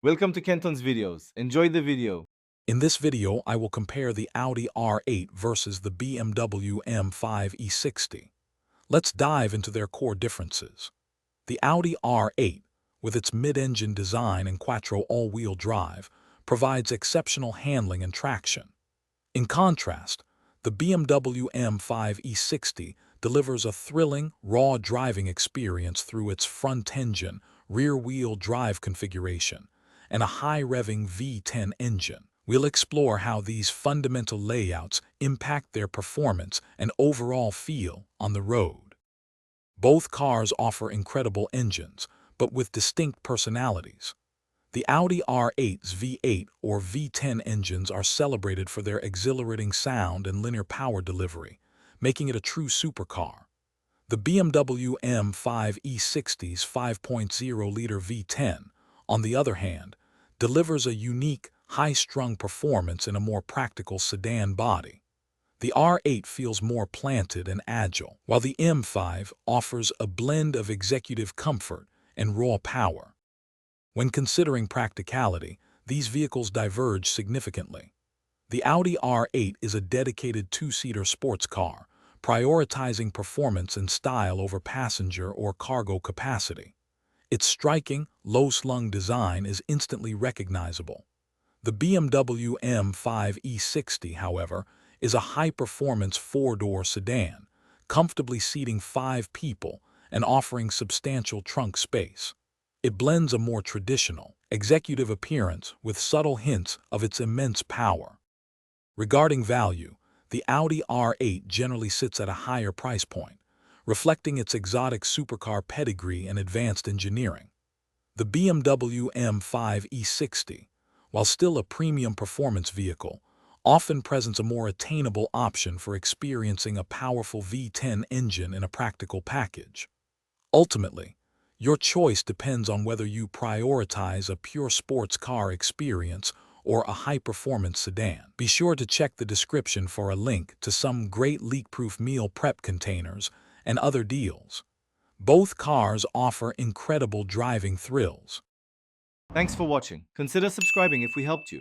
Welcome to Kenton's videos. Enjoy the video. In this video, I will compare the Audi R8 versus the BMW M5 E60. Let's dive into their core differences. The Audi R8, with its mid-engine design and quattro all-wheel drive, provides exceptional handling and traction. In contrast, the BMW M5 E60 delivers a thrilling, raw driving experience through its front-engine, rear-wheel drive configuration, and a high-revving V10 engine. We'll explore how these fundamental layouts impact their performance and overall feel on the road. Both cars offer incredible engines, but with distinct personalities. The Audi R8's V8 or V10 engines are celebrated for their exhilarating sound and linear power delivery, making it a true supercar. The BMW M5 E60's 5.0-liter V10, on the other hand, delivers a unique, high-strung performance in a more practical sedan body. The R8 feels more planted and agile, while the M5 offers a blend of executive comfort and raw power. When considering practicality, these vehicles diverge significantly. The Audi R8 is a dedicated two-seater sports car, prioritizing performance and style over passenger or cargo capacity. Its striking, low-slung design is instantly recognizable. The BMW M5 E60, however, is a high-performance four-door sedan, comfortably seating 5 people and offering substantial trunk space. It blends a more traditional, executive appearance with subtle hints of its immense power. Regarding value, the Audi R8 generally sits at a higher price point, reflecting its exotic supercar pedigree and advanced engineering. The BMW M5 E60, while still a premium performance vehicle, often presents a more attainable option for experiencing a powerful V10 engine in a practical package. Ultimately, your choice depends on whether you prioritize a pure sports car experience or a high-performance sedan. Be sure to check the description for a link to some great leak-proof meal prep containers and other deals. Both cars offer incredible driving thrills. Thanks for watching. Consider subscribing if we helped you.